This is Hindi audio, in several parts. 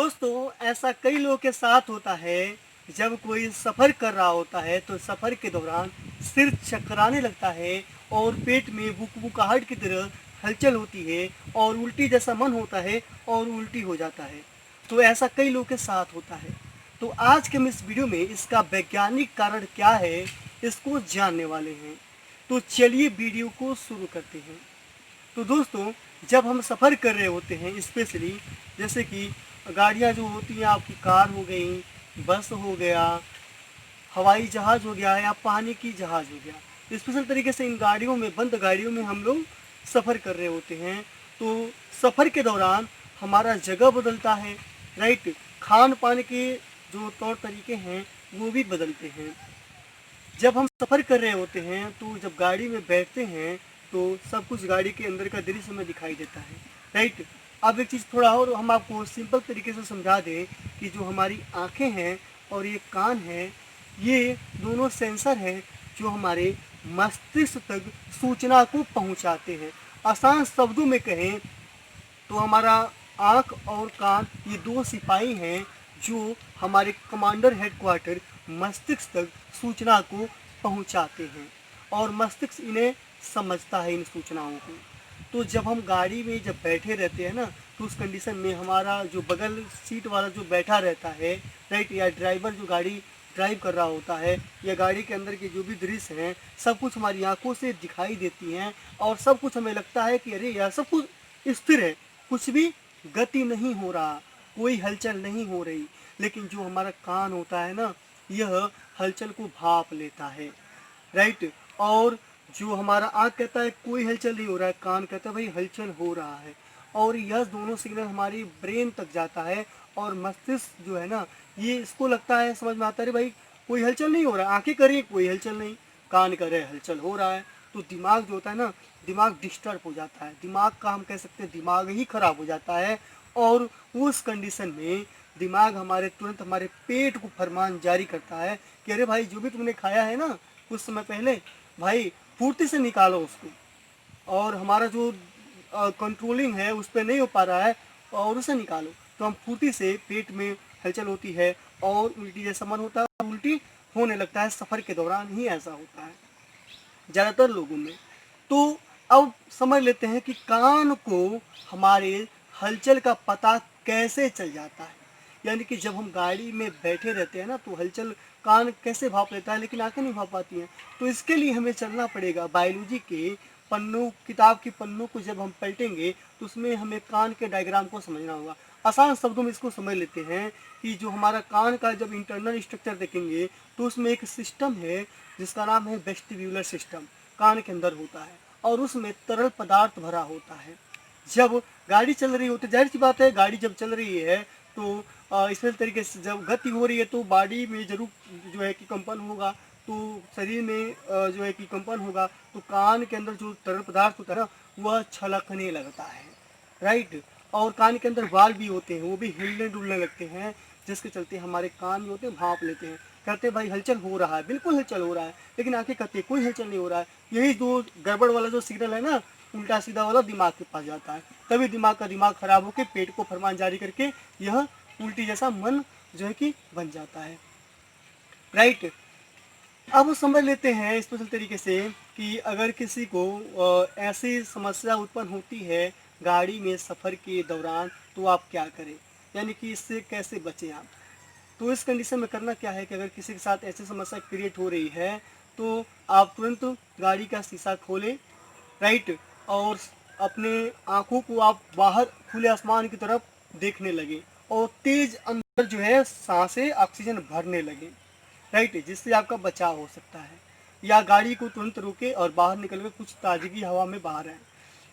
दोस्तों, ऐसा कई लोगों के साथ होता है। जब कोई सफ़र कर रहा होता है तो सफ़र के दौरान सिर चकराने लगता है और पेट में बुकबुकाहट की तरह हलचल होती है और उल्टी जैसा मन होता है और उल्टी हो जाता है। तो ऐसा कई लोगों के साथ होता है। तो आज के हम इस वीडियो में इसका वैज्ञानिक कारण क्या है, इसको जानने वाले हैं। तो चलिए वीडियो को शुरू करते हैं। तो दोस्तों, जब हम सफ़र कर रहे होते हैं, स्पेशली जैसे कि गाड़ियाँ जो होती हैं, आपकी कार हो गई, बस हो गया, हवाई जहाज़ हो गया या पानी की जहाज़ हो गया, स्पेशल तरीके से इन गाड़ियों में, बंद गाड़ियों में हम लोग सफ़र कर रहे होते हैं। तो सफ़र के दौरान हमारा जगह बदलता है, राइट। खान पान के जो तौर तरीके हैं वो भी बदलते हैं। जब हम सफ़र कर रहे होते हैं तो जब गाड़ी में बैठते हैं तो सब कुछ गाड़ी के अंदर का दृश्य हमें दिखाई देता है, राइट। अब एक चीज़ थोड़ा और हम आपको सिंपल तरीके से समझा दें कि जो हमारी आँखें हैं और ये कान है, ये दोनों सेंसर हैं जो हमारे मस्तिष्क तक सूचना को पहुंचाते हैं। आसान शब्दों में कहें तो हमारा आँख और कान ये दो सिपाही हैं जो हमारे कमांडर हेडक्वार्टर मस्तिष्क तक सूचना को पहुंचाते हैं और मस्तिष्क इन्हें समझता है, इन सूचनाओं को। तो जब हम गाड़ी में जब बैठे रहते हैं ना, तो उस कंडीशन में हमारा जो बगल सीट वाला जो बैठा रहता है, राइट, या ड्राइवर जो गाड़ी ड्राइव कर रहा होता है, या गाड़ी के अंदर के जो भी दृश्य हैं सब कुछ हमारी आंखों से दिखाई देती हैं और सब कुछ हमें लगता है कि अरे यार सब कुछ स्थिर है, कुछ भी गति नहीं हो रहा, कोई हलचल नहीं हो रही। लेकिन जो हमारा कान होता है ना, यह हलचल को भाप लेता है, राइट। और जो हमारा आँख कहता है कोई हलचल नहीं हो रहा है, कान कहता है भाई हलचल हो रहा है। और यह दोनों सिग्नल हमारी ब्रेन तक जाता है और मस्तिष्क जो है ना, ये इसको लगता है, समझ में आता है भाई कोई हलचल नहीं हो रहा है। आँखें कर रही है कोई हलचल नहीं, कान कर रहे हलचल हो रहा है। तो दिमाग जो होता है ना, दिमाग डिस्टर्ब हो जाता है, दिमाग का हम कह सकते हैं दिमाग ही खराब हो जाता है। और उस कंडीशन में दिमाग हमारे तुरंत हमारे पेट को फरमान जारी करता है कि अरे भाई जो भी तुमने खाया है ना कुछ समय पहले, भाई फुर्ती से निकालो उसको। और हमारा जो कंट्रोलिंग है उस पर नहीं हो पा रहा है और उसे निकालो। तो हम फुर्ती से, पेट में हलचल होती है और उल्टी जैसा मन होता है, उल्टी होने लगता है। सफ़र के दौरान ही ऐसा होता है ज़्यादातर लोगों में। तो अब समझ लेते हैं कि कान को हमारे हलचल का पता कैसे चल जाता है। यानी कि जब हम गाड़ी में बैठे रहते हैं ना, तो हलचल कान कैसे भाप लेता है लेकिन आंखें नहीं भाप पाती हैं। तो इसके लिए हमें चलना पड़ेगा बायोलॉजी के पन्नों, किताब के पन्नों को जब हम पलटेंगे तो उसमें हमें कान के डायग्राम को समझना होगा। आसान शब्दों में इसको समझ लेते हैं कि जो हमारा कान का जब इंटरनल स्ट्रक्चर देखेंगे तो उसमें एक सिस्टम है जिसका नाम है वेस्टिब्यूलर सिस्टम, कान के अंदर होता है और उसमें तरल पदार्थ भरा होता है। जब गाड़ी चल रही होती है, जाहिर सी बात है गाड़ी जब चल रही है तो इस तरीके से जब गति हो रही है तो बॉडी में जरूर जो है कि कंपन होगा, तो शरीर में जो है कि कंपन होगा। तो कान के अंदर जो तरल पदार्थ होता है ना, वह छलकने लगता है, राइट। और कान के अंदर बाल भी होते हैं, वो भी हिलने डुलने लगते हैं, जिसके चलते हमारे कान जो होते हैं भाप लेते हैं, कहते हैं भाई हलचल हो रहा है, बिल्कुल हलचल हो रहा है। लेकिन आंखें कहती है कोई हलचल नहीं हो रहा है। यही जो गड़बड़ वाला जो सिग्नल है ना, उल्टा सीधा वाला दिमाग के पास जाता है, तभी दिमाग खराब होकर पेट को फरमान जारी करके यह उल्टी जैसा मन जो है कि बन जाता है, राइट। अब समझ लेते हैं स्पेशल तरीके से कि अगर किसी को ऐसी समस्या उत्पन्न होती है गाड़ी में सफ़र के दौरान, तो आप क्या करें, यानी कि इससे कैसे बचें आप। तो इस कंडीशन में करना क्या है कि अगर किसी के साथ ऐसी समस्या क्रिएट हो रही है तो आप तुरंत गाड़ी का शीशा खोलें, राइट। और अपने आँखों को आप बाहर खुले आसमान की तरफ देखने लगे और तेज अंदर जो है सांसें ऑक्सीजन भरने लगे, राइट, जिससे आपका बचाव हो सकता है। या गाड़ी को तुरंत रोके और बाहर निकल कर कुछ ताजगी हवा में बाहर आए।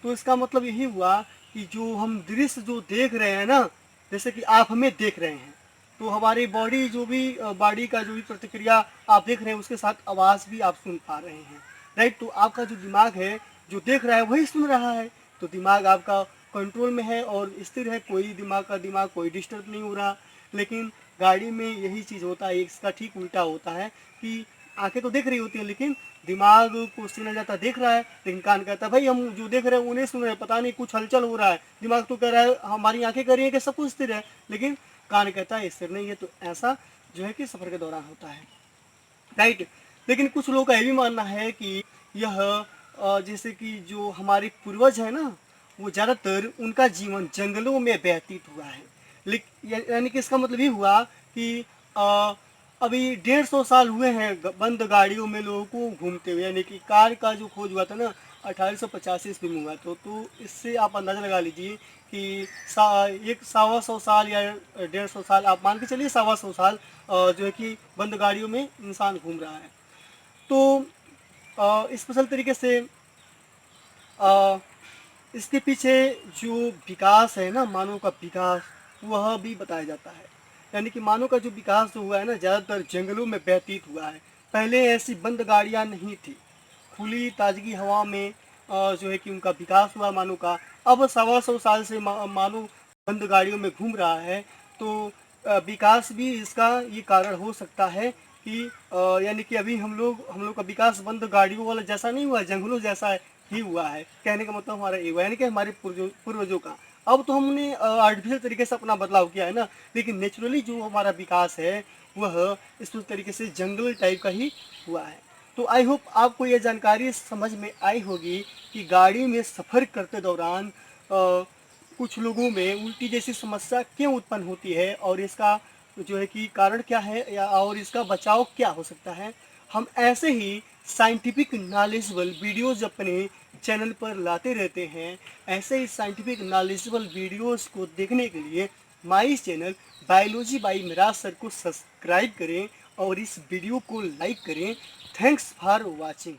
तो इसका मतलब यही हुआ कि जो हम दृश्य जो देख रहे हैं ना, जैसे कि आप हमें देख रहे हैं, तो हमारी बॉडी जो भी बॉडी का जो भी प्रतिक्रिया आप देख रहे हैं उसके साथ आवाज़ भी आप सुन पा रहे हैं, राइट। तो आपका जो दिमाग है जो देख रहा है वही सुन रहा है, तो दिमाग आपका कंट्रोल में है और स्थिर है, कोई दिमाग कोई डिस्टर्ब नहीं हो रहा। लेकिन गाड़ी में यही चीज़ होता है, इसका ठीक उल्टा होता है कि आंखें तो देख रही होती हैं लेकिन दिमाग को सिग्नल जाता देख रहा है, लेकिन कान कहता है भाई हम जो देख रहे हैं उन्हें सुन रहे हैं, पता नहीं कुछ हलचल हो रहा है। दिमाग तो कह रहा है हमारी आंखें कह रही हैं कि सब कुछ स्थिर है, लेकिन कान कहता है स्थिर नहीं है। तो ऐसा जो है कि सफ़र के दौरान होता है, राइट। लेकिन कुछ लोगों का ये भी मानना है कि यह जैसे कि जो हमारे पूर्वज है ना, वो ज़्यादातर उनका जीवन जंगलों में व्यतीत हुआ है। यानी कि इसका मतलब ये हुआ कि अभी 150 साल हुए हैं बंद गाड़ियों में लोगों को घूमते हुए। यानी कि कार का जो खोज हुआ था ना 1885 ईस्वी में हुआ, तो इससे आप अंदाज़ा लगा लीजिए कि एक 125 साल या 150 साल आप मान के चलिए, 125 साल जो है कि बंद गाड़ियों में इंसान घूम रहा है। तो स्पेशल तरीके से इसके पीछे जो विकास है ना, मानव का विकास, वह भी बताया जाता है। यानी कि मानव का जो विकास जो हुआ है ना, ज़्यादातर जंगलों में व्यतीत हुआ है। पहले ऐसी बंद गाड़ियाँ नहीं थी, खुली ताजगी हवा में जो है कि उनका विकास हुआ मानव का। अब 125 साल से मानव बंद गाड़ियों में घूम रहा है, तो विकास भी इसका ये कारण हो सकता है कि यानी कि अभी हम लोग का विकास बंद गाड़ियों वाला जैसा नहीं हुआ, जंगलों जैसा ही हुआ है। कहने का मतलब हमारा ये हुआ, यानी कि हमारे पूर्वजों का। अब तो हमने आर्टिफिशियल तरीके से अपना बदलाव किया है ना, लेकिन नेचुरली जो हमारा विकास है वह इस तरीके से जंगल टाइप का ही हुआ है। तो आई होप आपको ये जानकारी समझ में आई होगी कि गाड़ी में सफ़र करते दौरान कुछ लोगों में उल्टी जैसी समस्या क्यों उत्पन्न होती है, और इसका जो है कि कारण क्या है, या और इसका बचाव क्या हो सकता है। हम ऐसे ही साइंटिफिक नॉलेजेबल वीडियोज़ अपने चैनल पर लाते रहते हैं। ऐसे ही साइंटिफिक नॉलेजेबल वीडियोस को देखने के लिए हमारे इस channel biology by Miraj sir को सब्सक्राइब करें और इस वीडियो को लाइक करें। Thanks for watching.